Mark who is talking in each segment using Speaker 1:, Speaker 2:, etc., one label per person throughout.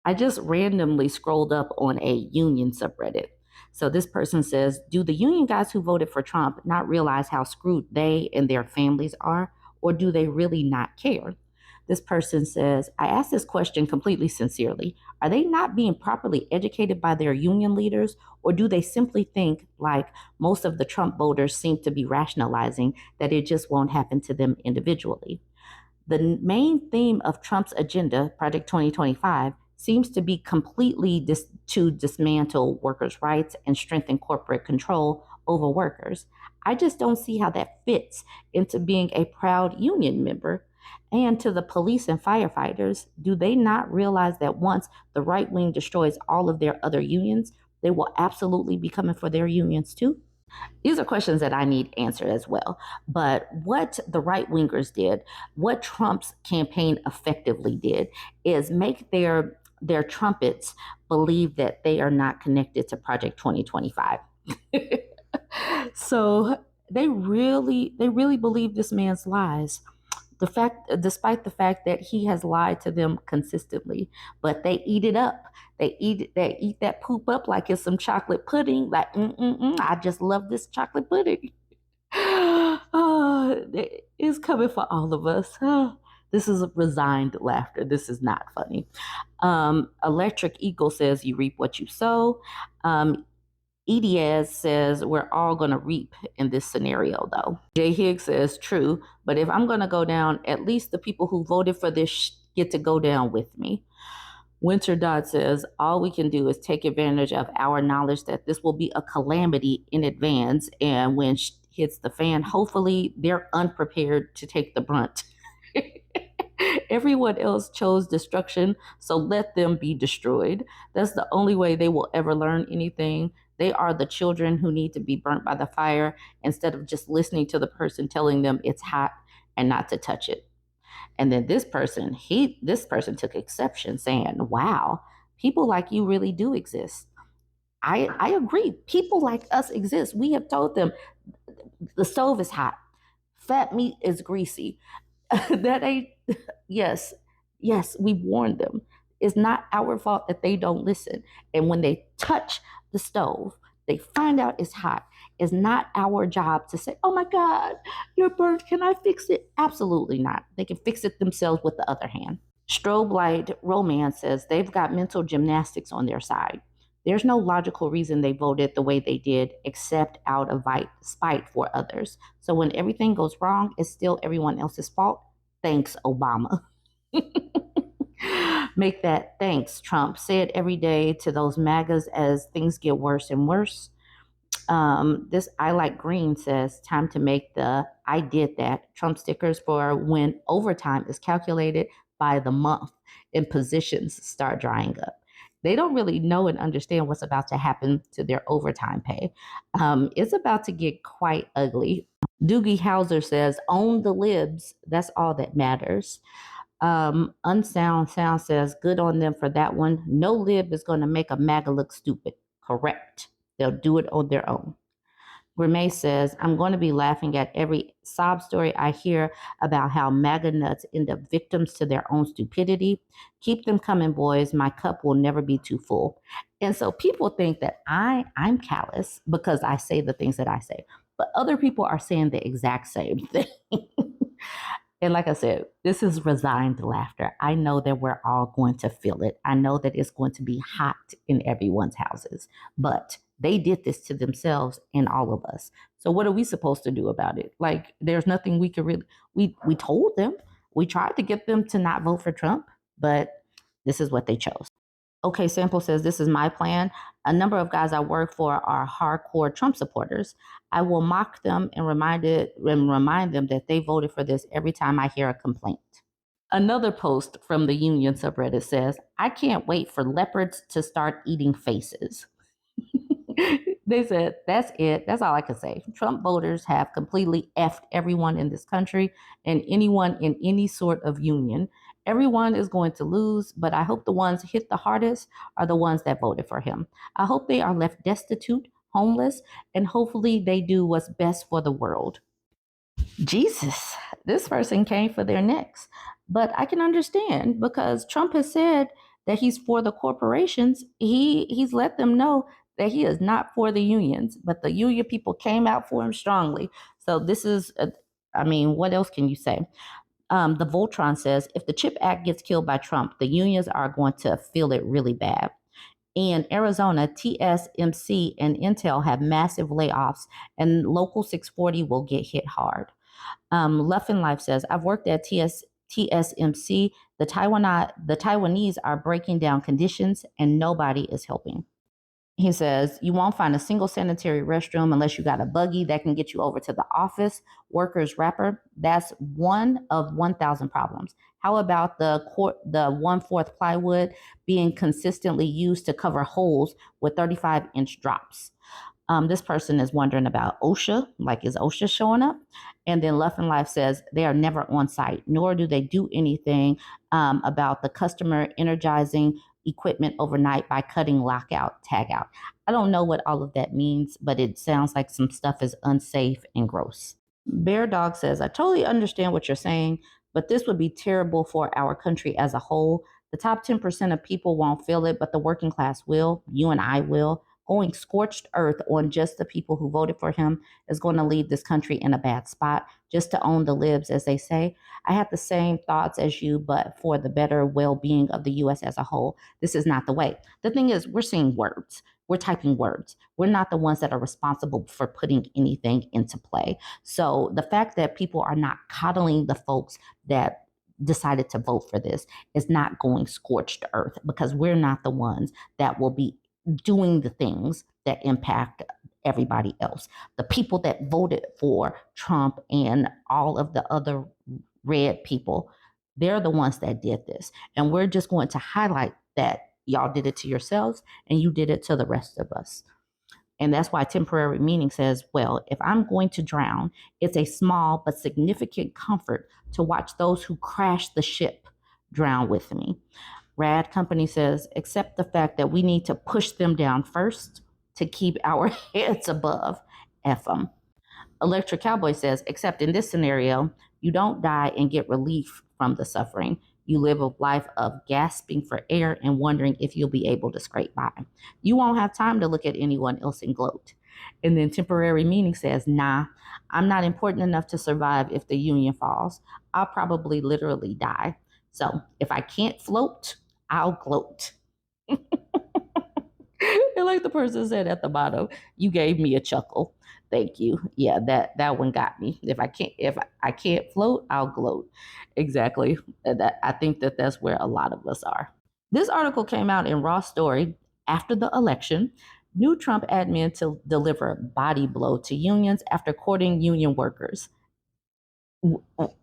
Speaker 1: I just randomly scrolled up on a union subreddit. So this person says, do the union guys who voted for Trump not realize how screwed they and their families are, or do they really not care? This person says, I ask this question completely sincerely. Are they not being properly educated by their union leaders, or do they simply think, like most of the Trump voters seem to be rationalizing, that it just won't happen to them individually? The main theme of Trump's agenda, Project 2025, seems to be completely to dismantle workers' rights and strengthen corporate control over workers. I just don't see how that fits into being a proud union member. And to the police and firefighters, do they not realize that once the right wing destroys all of their other unions, they will absolutely be coming for their unions too? These are questions that I need answered as well. But what the right wingers did, what Trump's campaign effectively did, is make their trumpets believe that they are not connected to Project 2025. So they really believe this man's lies. Despite the fact that he has lied to them consistently, but they eat it up. They eat that poop up like it's some chocolate pudding. Like, I just love this chocolate pudding. Oh, it's coming for all of us. Oh, this is resigned laughter. This is not funny. Electric Eagle says you reap what you sow. Ediaz says we're all going to reap in this scenario, though. Jay Higgs says true, but if I'm going to go down, at least the people who voted for this get to go down with me. Winter Dot says all we can do is take advantage of our knowledge that this will be a calamity in advance, and when hits the fan, hopefully they're unprepared to take the brunt. Everyone else chose destruction, so let them be destroyed. That's the only way they will ever learn anything. They are the children who need to be burnt by the fire instead of just listening to the person telling them it's hot and not to touch it. And then this person took exception, saying, wow, people like you really do exist. I agree. People like us exist. We have told them the stove is hot. Fat meat is greasy. That ain't, yes, we warned them. It's not our fault that they don't listen. And when they touch the stove, they find out it's hot. It's not our job to say, oh my God, you're burnt. Can I fix it? Absolutely not. They can fix it themselves with the other hand. Strobe Light Romance says they've got mental gymnastics on their side. There's no logical reason they voted the way they did except out of spite for others. So when everything goes wrong, it's still everyone else's fault. Thanks, Obama. Make that thanks, Trump. Say it every day to those MAGAs as things get worse and worse. This I Like Green says time to make the I did that Trump stickers for when overtime is calculated by the month and positions start drying up. They don't really know and understand what's about to happen to their overtime pay. It's about to get quite ugly. Doogie Howser says, own the libs. That's all that matters. Unsound Sound says, good on them for that one. No lib is going to make a MAGA look stupid. Correct. They'll do it on their own. Grimay says, I'm going to be laughing at every sob story I hear about how MAGA nuts end up victims to their own stupidity. Keep them coming, boys. My cup will never be too full. And so people think that I'm callous because I say the things that I say, but other people are saying the exact same thing. And like I said, this is resigned laughter. I know that we're all going to feel it. I know that it's going to be hot in everyone's houses, but they did this to themselves and all of us. So what are we supposed to do about it? Like, there's nothing we could really, we told them, we tried to get them to not vote for Trump, but this is what they chose. Okay, Sample says, this is my plan. A number of guys I work for are hardcore Trump supporters. I will mock them and remind them that they voted for this every time I hear a complaint. Another post from the Union subreddit says, I can't wait for leopards to start eating faces. They said, that's it. That's all I can say. Trump voters have completely effed everyone in this country and anyone in any sort of union. Everyone is going to lose, but I hope the ones hit the hardest are the ones that voted for him. I hope they are left destitute, homeless, and hopefully they do what's best for the world. Jesus, this person came for their necks. But I can understand because Trump has said that he's for the corporations, he's let them know that he is not for the unions, but the union people came out for him strongly. So this is, what else can you say? The Voltron says if the CHIP Act gets killed by Trump, the unions are going to feel it really bad. In Arizona, TSMC and Intel have massive layoffs, and Local 640 will get hit hard. Left in Life says, I've worked at TSMC. The Taiwanese are breaking down conditions, and nobody is helping. He says, you won't find a single sanitary restroom unless you got a buggy that can get you over to the office. Workers wrapper, that's one of 1,000 problems. How about the 1/4 plywood being consistently used to cover holes with 35-inch drops? This person is wondering about OSHA, like is OSHA showing up? And then Left in Life says they are never on site, nor do they do anything about the customer energizing equipment overnight by cutting lockout, tag out. I don't know what all of that means, but it sounds like some stuff is unsafe and gross. Bear Dog says, I totally understand what you're saying, but this would be terrible for our country as a whole. The top 10% of people won't feel it, but the working class will. You and I will. Going scorched earth on just the people who voted for him is going to leave this country in a bad spot. Just to own the libs, as they say. I have the same thoughts as you, but for the better well-being of the U.S. as a whole, this is not the way. The thing is, we're seeing words. We're typing words. We're not the ones that are responsible for putting anything into play. So the fact that people are not coddling the folks that decided to vote for this is not going scorched earth, because we're not the ones that will be doing the things that impact everybody else. The people that voted for Trump and all of the other red people, they're the ones that did this. And we're just going to highlight that y'all did it to yourselves and you did it to the rest of us. And that's why temporary meaning says, well, if I'm going to drown, it's a small but significant comfort to watch those who crash the ship drown with me. Rad Company says, accept the fact that we need to push them down first to keep our heads above. F them. Electric Cowboy says, except in this scenario, you don't die and get relief from the suffering. You live a life of gasping for air and wondering if you'll be able to scrape by. You won't have time to look at anyone else and gloat. And then temporary meaning says, nah, I'm not important enough to survive if the union falls. I'll probably literally die. So if I can't float, I'll gloat. And like the person said at the bottom, you gave me a chuckle. Thank you. Yeah, that one got me. If I can't float, I'll gloat. Exactly. That I think that's where a lot of us are. This article came out in Raw Story after the election. New Trump admin to deliver body blow to unions after courting union workers.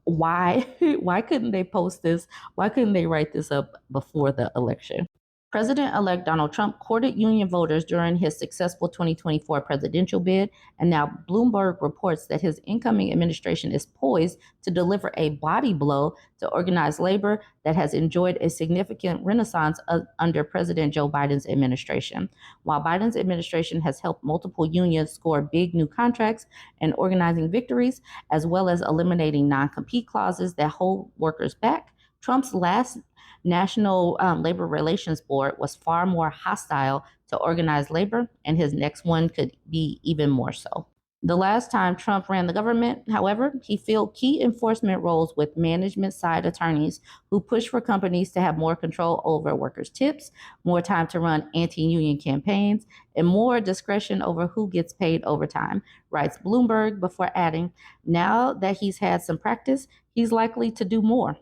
Speaker 1: Why? Why couldn't they post this? Why couldn't they write this up before the election? President-elect Donald Trump courted union voters during his successful 2024 presidential bid, and now Bloomberg reports that his incoming administration is poised to deliver a body blow to organized labor that has enjoyed a significant renaissance under President Joe Biden's administration. While Biden's administration has helped multiple unions score big new contracts and organizing victories, as well as eliminating non-compete clauses that hold workers back, Trump's last National Labor Relations Board was far more hostile to organized labor, and his next one could be even more so. The last time Trump ran the government, however, he filled key enforcement roles with management side attorneys who pushed for companies to have more control over workers' tips, more time to run anti-union campaigns, and more discretion over who gets paid overtime, writes Bloomberg before adding, now that he's had some practice, he's likely to do more,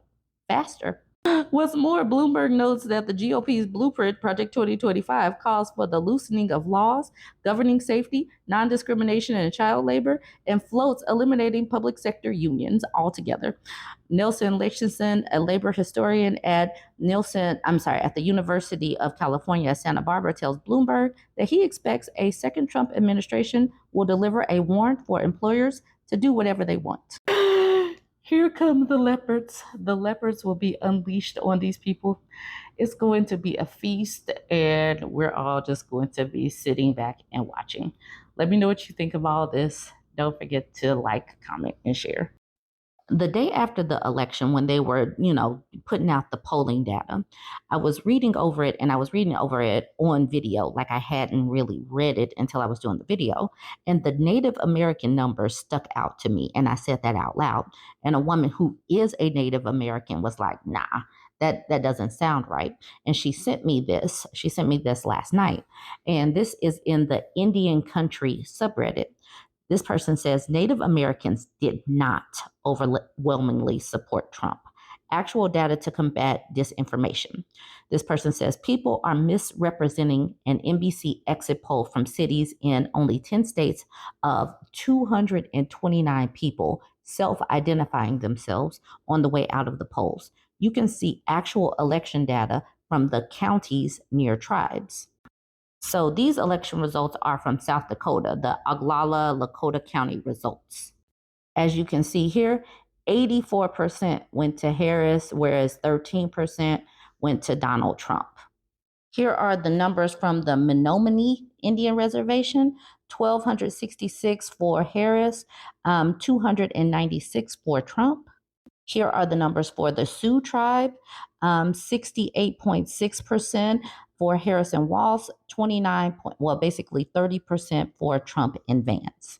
Speaker 1: faster. What's more, Bloomberg notes that the GOP's blueprint, Project 2025, calls for the loosening of laws governing safety, non-discrimination, and child labor, and floats eliminating public sector unions altogether. Nelson Lexington, a labor historian at the University of California, Santa Barbara, tells Bloomberg that he expects a second Trump administration will deliver a warrant for employers to do whatever they want. Here come the leopards. The leopards will be unleashed on these people. It's going to be a feast, and we're all just going to be sitting back and watching. Let me know what you think of all this. Don't forget to like, comment, and share. The day after the election, when they were, putting out the polling data, I was reading over it, and I was reading over it on video. Like, I hadn't really read it until I was doing the video. And the Native American numbers stuck out to me. And I said that out loud. And a woman who is a Native American was like, nah, that doesn't sound right. And she sent me this. She sent me this last night. And this is in the Indian Country subreddit. This person says Native Americans did not overwhelmingly support Trump. Actual data to combat disinformation. This person says people are misrepresenting an NBC exit poll from cities in only 10 states of 229 people self-identifying themselves on the way out of the polls. You can see actual election data from the counties near tribes. So these election results are from South Dakota, the Oglala Lakota County results. As you can see here, 84% went to Harris, whereas 13% went to Donald Trump. Here are the numbers from the Menominee Indian Reservation: 1,266 for Harris, 296 for Trump. Here are the numbers for the Sioux tribe: 68.6% for Harrison Walls, 30% for Trump and Vance.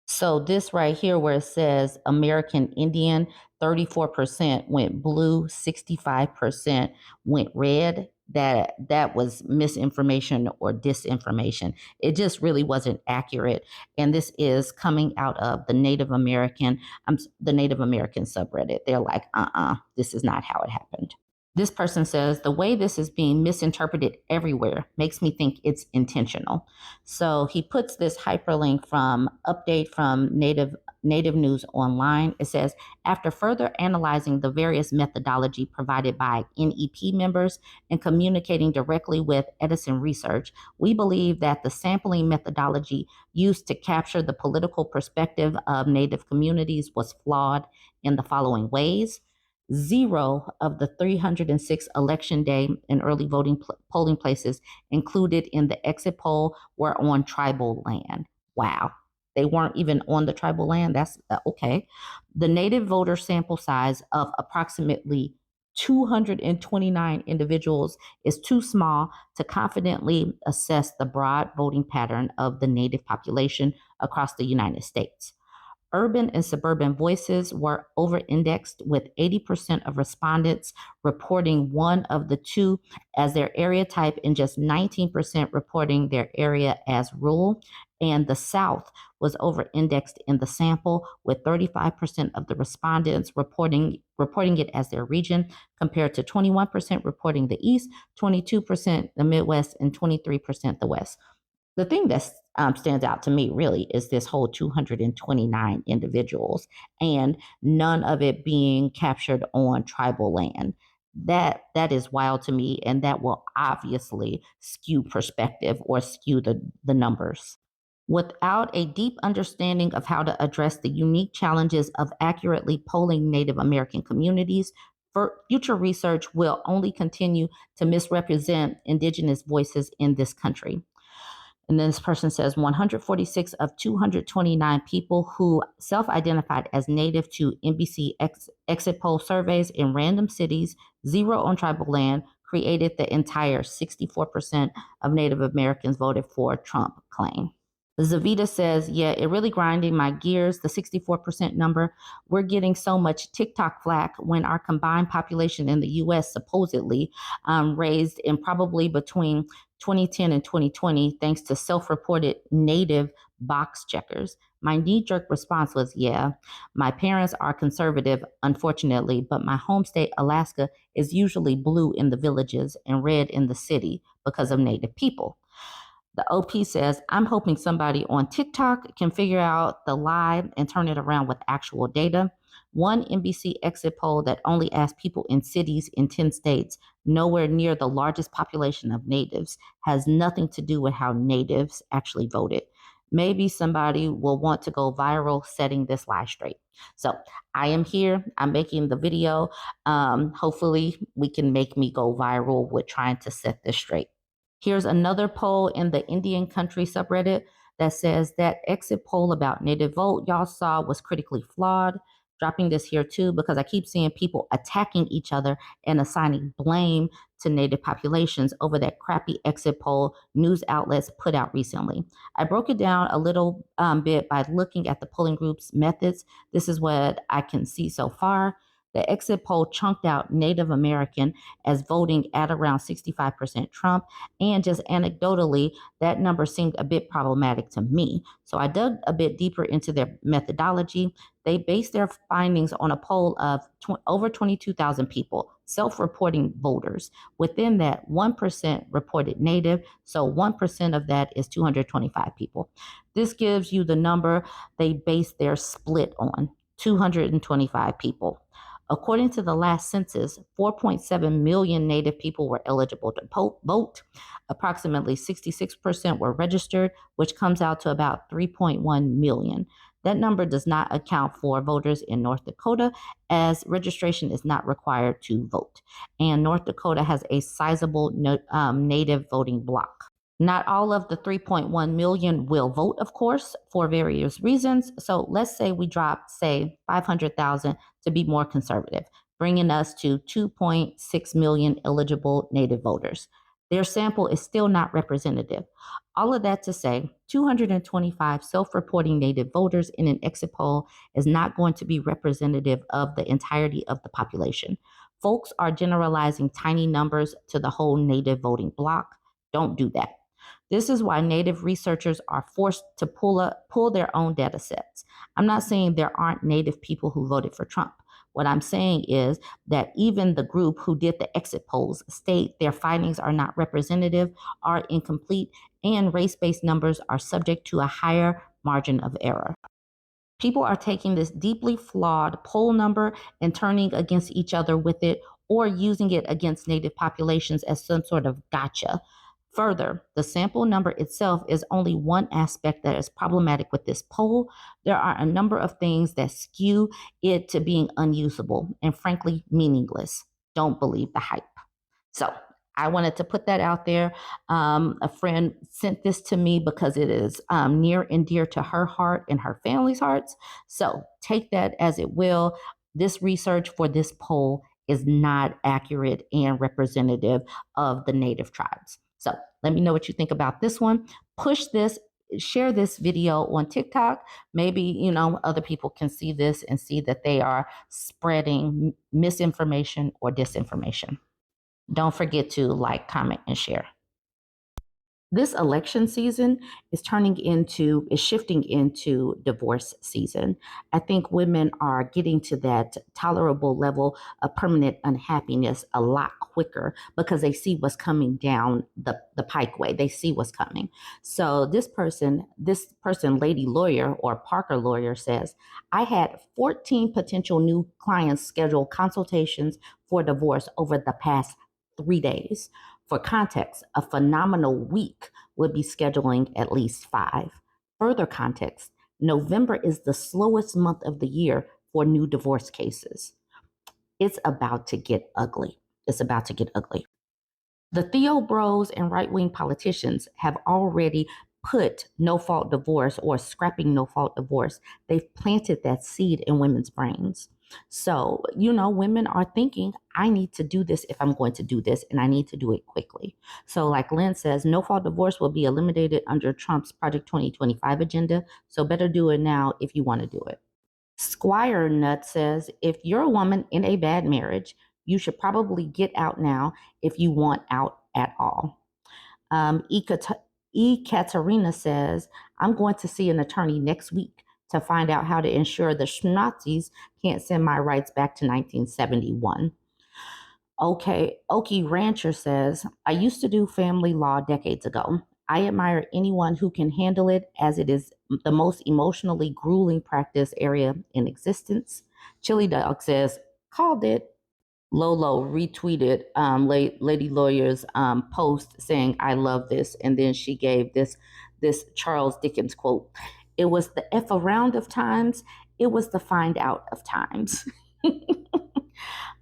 Speaker 1: So this right here, where it says American Indian, 34% went blue, 65% went red. That was misinformation or disinformation. It just really wasn't accurate. And this is coming out of the Native American subreddit. They're like, this is not how it happened. This person says the way this is being misinterpreted everywhere makes me think it's intentional. So he puts this hyperlink from update from Native News Online. It says, after further analyzing the various methodology provided by NEP members and communicating directly with Edison Research, we believe that the sampling methodology used to capture the political perspective of Native communities was flawed in the following ways. 0 of the 306 election day and early voting polling places included in the exit poll were on tribal land. Wow. They weren't even on the tribal land. That's okay. The native voter sample size of approximately 229 individuals is too small to confidently assess the broad voting pattern of the native population across the United States. Urban and suburban voices were over-indexed, with 80% of respondents reporting one of the two as their area type and just 19% reporting their area as rural. And the South was over-indexed in the sample, with 35% of the respondents reporting it as their region, compared to 21% reporting the East, 22% the Midwest, and 23% the West. The thing that stands out to me really is this whole 229 individuals, and none of it being captured on tribal land. That is wild to me, and that will obviously skew perspective or skew the numbers. Without a deep understanding of how to address the unique challenges of accurately polling Native American communities, future research will only continue to misrepresent Indigenous voices in this country. And then this person says 146 of 229 people who self-identified as native to NBC exit poll surveys in random cities, 0 on tribal land, created the entire 64% of Native Americans voted for Trump claim. Zavita says, yeah, it really grinding my gears, the 64% number. We're getting so much TikTok flack when our combined population in the U.S. supposedly raised in probably between 2010 and 2020, thanks to self-reported native box checkers. My knee-jerk response was, yeah, my parents are conservative, unfortunately, but my home state, Alaska, is usually blue in the villages and red in the city because of native people. The OP says, I'm hoping somebody on TikTok can figure out the lie and turn it around with actual data. One NBC exit poll that only asked people in cities in 10 states, nowhere near the largest population of natives, has nothing to do with how natives actually voted. Maybe somebody will want to go viral setting this lie straight. So I am here. I'm making the video. Hopefully we can make me go viral with trying to set this straight. Here's another poll in the Indian Country subreddit that says that exit poll about native vote y'all saw was critically flawed. dropping this here too because I keep seeing people attacking each other and assigning blame to Native populations over that crappy exit poll news outlets put out recently. I broke it down a little bit by looking at the polling group's methods. This is what I can see so far. The exit poll chunked out Native American as voting at around 65% Trump. And just anecdotally, that number seemed a bit problematic to me. So I dug a bit deeper into their methodology. They based their findings on a poll of over 22,000 people, self-reporting voters. Within that, 1% reported Native, so 1% of that is 225 people. This gives you the number they based their split on, 225 people. According to the last census, 4.7 million Native people were eligible to vote. Approximately 66% were registered, which comes out to about 3.1 million. That number does not account for voters in North Dakota, as registration is not required to vote. And North Dakota has a sizable Native voting bloc. Not all of the 3.1 million will vote, of course, for various reasons. So let's say we drop, say, 500,000 to be more conservative, bringing us to 2.6 million eligible Native voters. Their sample is still not representative. All of that to say, 225 self-reporting Native voters in an exit poll is not going to be representative of the entirety of the population. Folks are generalizing tiny numbers to the whole Native voting bloc. Don't do that. This is why Native researchers are forced to pull their own data sets. I'm not saying there aren't Native people who voted for Trump. What I'm saying is that even the group who did the exit polls state their findings are not representative, are incomplete, and race-based numbers are subject to a higher margin of error. People are taking this deeply flawed poll number and turning against each other with it, or using it against Native populations as some sort of gotcha. Further, the sample number itself is only one aspect that is problematic with this poll. There are a number of things that skew it to being unusable and frankly meaningless. Don't believe the hype. So I wanted to put that out there. A friend sent this to me because it is near and dear to her heart and her family's hearts. So take that as it will. This research for this poll is not accurate and representative of the Native tribes. So let me know what you think about this one. Push this, share this video on TikTok. Maybe, other people can see this and see that they are spreading misinformation or disinformation. Don't forget to like, comment, and share. This election season is shifting into divorce season. I think women are getting to that tolerable level of permanent unhappiness a lot quicker because they see what's coming down the pikeway. They see what's coming. So this person, Lady Lawyer or Parker Lawyer says, I had 14 potential new clients schedule consultations for divorce over the past 3 days. For context, a phenomenal week would be scheduling at least 5. Further context, November is the slowest month of the year for new divorce cases. It's about to get ugly. It's about to get ugly. The Theo Bros and right-wing politicians have already put no-fault divorce or scrapping no-fault divorce. They've planted that seed in women's brains. So, women are thinking, I need to do this if I'm going to do this, and I need to do it quickly. So like Lynn says, no-fault divorce will be eliminated under Trump's Project 2025 agenda. So better do it now if you want to do it. Squire Nut says, if you're a woman in a bad marriage, you should probably get out now if you want out at all. Katerina says, I'm going to see an attorney next week to find out how to ensure the Schnazis can't send my rights back to 1971. Okay, Okie Rancher says, I used to do family law decades ago. I admire anyone who can handle it as it is the most emotionally grueling practice area in existence. Chili Dog says, called it. Lolo retweeted Lady Lawyer's post saying, I love this. And then she gave this Charles Dickens quote. It was the F around of times. It was the find out of times.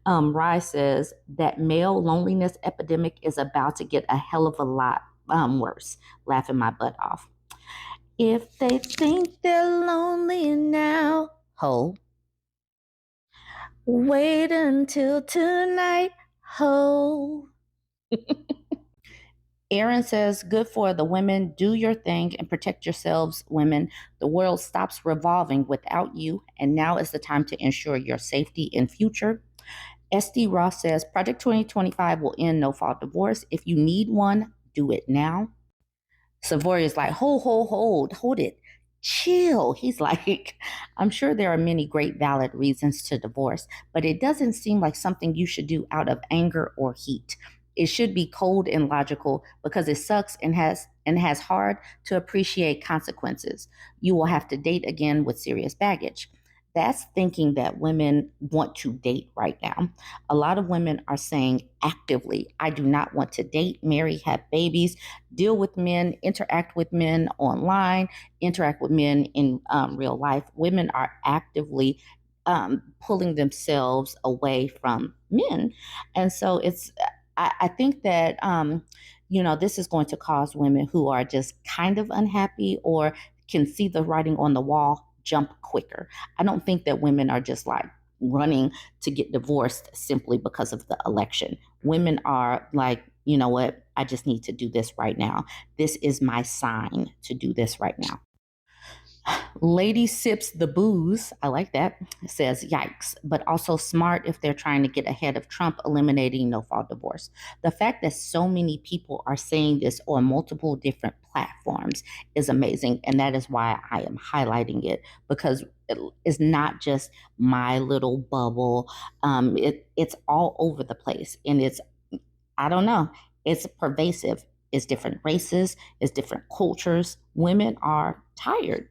Speaker 1: Rye says that male loneliness epidemic is about to get a hell of a lot worse. Laughing my butt off. If they think they're lonely now, ho, Wait until tonight. Ho. Aaron says, good for the women. Do your thing and protect yourselves, women. The world stops revolving without you, and now is the time to ensure your safety and future. SD Ross says, Project 2025 will end no fault divorce. If you need one, do it now. Savoria's like, hold it. Chill. He's like, I'm sure there are many great valid reasons to divorce, but it doesn't seem like something you should do out of anger or heat. It should be cold and logical because it sucks and has hard to appreciate consequences. You will have to date again with serious baggage. That's thinking that women want to date right now. A lot of women are saying actively, I do not want to date, marry, have babies, deal with men, interact with men online, interact with men in real life. Women are actively pulling themselves away from men. And so I think that, this is going to cause women who are just kind of unhappy or can see the writing on the wall jump quicker. I don't think that women are just like running to get divorced simply because of the election. Women are like, you know what? I just need to do this right now. This is my sign to do this right now. Lady sips the booze. I like that. Says, yikes, but also smart if they're trying to get ahead of Trump eliminating no fault divorce. The fact that so many people are saying this on multiple different platforms is amazing. And that is why I am highlighting it, because it's not just my little bubble. It's all over the place. And I don't know, it's pervasive. It's different races, it's different cultures. Women are tired.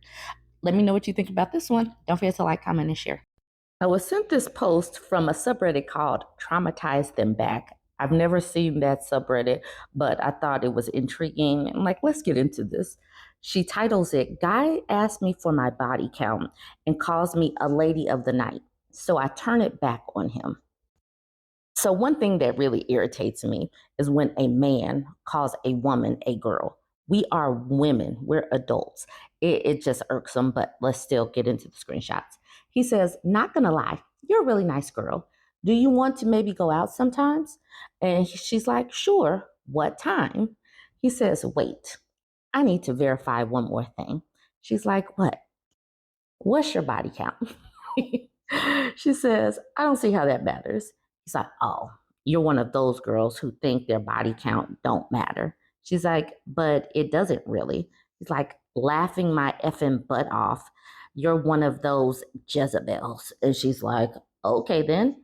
Speaker 1: Let me know what you think about this one. Don't forget to like, comment, and share. I was sent this post from a subreddit called Traumatize Them Back. I've never seen that subreddit, but I thought it was intriguing. I'm like, let's get into this. She titles it, Guy asked me for my body count and calls me a lady of the night. So I turn it back on him. So, one thing that really irritates me is when a man calls a woman a girl. We are women, we're adults. It just irks him, but let's still get into the screenshots. He says, not gonna lie, you're a really nice girl. Do you want to maybe go out sometimes? And she's like, sure. What time? He says, wait, I need to verify one more thing. She's like, what? What's your body count? She says, I don't see how that matters. He's like, oh, you're one of those girls who think their body count don't matter. She's like, but it doesn't really. He's like, laughing my effing butt off. You're one of those Jezebels. And she's like, okay, then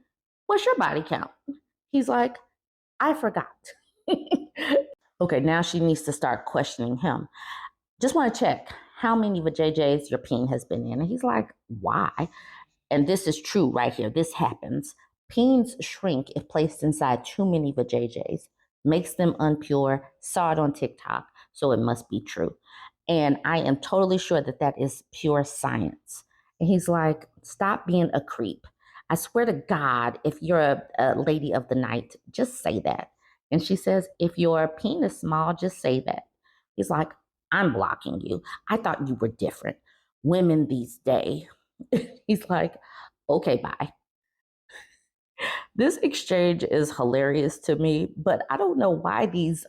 Speaker 1: what's your body count? He's like, I forgot. Okay, now she needs to start questioning him. Just want to check how many vajayjays your peen has been in. And he's like, why? And this is true right here. This happens. Peens shrink if placed inside too many vajayjays, makes them unpure. Saw it on TikTok, so it must be true. And I am totally sure that that is pure science. And he's like, stop being a creep. I swear to God, if you're a lady of the night, just say that. And she says, if your penis small, just say that. He's like, I'm blocking you. I thought you were different. Women these days. He's like, okay, bye. This exchange is hilarious to me, but I don't know why these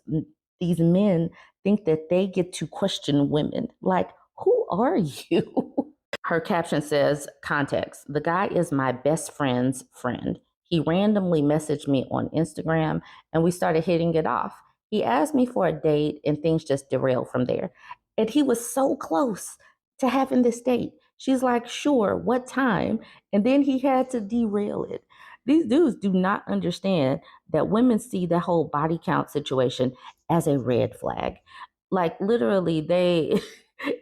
Speaker 1: men think that they get to question women. Like, who are you? Her caption says, context, the guy is my best friend's friend. He randomly messaged me on Instagram and we started hitting it off. He asked me for a date and things just derailed from there. And he was so close to having this date. She's like, sure, what time? And then he had to derail it. These dudes do not understand that women see the whole body count situation as a red flag. Like literally,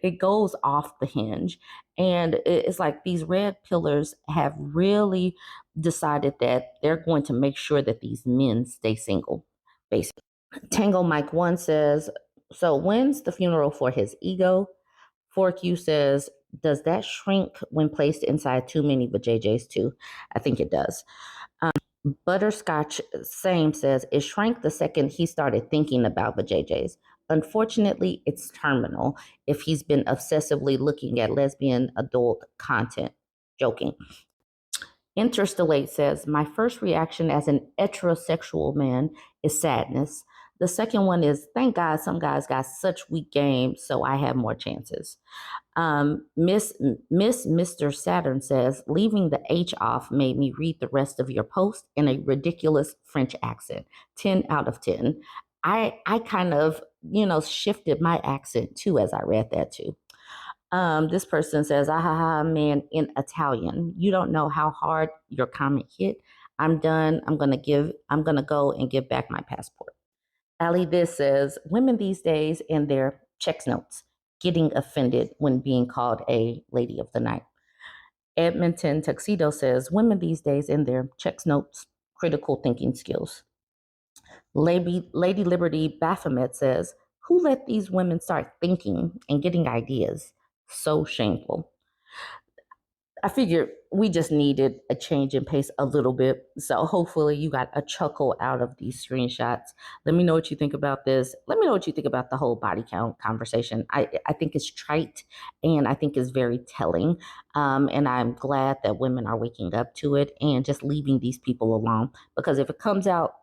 Speaker 1: it goes off the hinge. And it's like these red pillars have really decided that they're going to make sure that these men stay single, basically. Tango Mike 1 says, so when's the funeral for his ego? Fork U says, does that shrink when placed inside too many vajayjays too? I think it does. Butterscotch Same says, it shrank the second he started thinking about vajayjays. Unfortunately, it's terminal if he's been obsessively looking at lesbian adult content. Joking. Interstellate says, my first reaction as an heterosexual man is sadness. The second one is, thank God some guys got such weak game, so I have more chances. Miss Mr. Saturn says, leaving the H off made me read the rest of your post in a ridiculous French accent. 10 out of 10. I kind of, shifted my accent too as I read that too. This person says, ah, ha, ha, man, in Italian. You don't know how hard your comment hit. I'm done. I'm gonna go and give back my passport. Ali this says, women these days in their checks notes getting offended when being called a lady of the night. Edmonton Tuxedo says, women these days in their checks notes, critical thinking skills. Lady Liberty Baphomet says, who let these women start thinking and getting ideas? So shameful. I figured we just needed a change in pace a little bit. So hopefully you got a chuckle out of these screenshots. Let me know what you think about this. Let me know what you think about the whole body count conversation. I think it's trite and I think it's very telling. And I'm glad that women are waking up to it and just leaving these people alone. Because if it comes out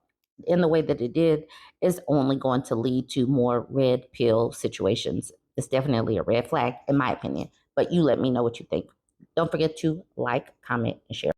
Speaker 1: in the way that it did, it's only going to lead to more red pill situations. It's definitely a red flag, in my opinion. But you let me know what you think. Don't forget to like, comment, and share.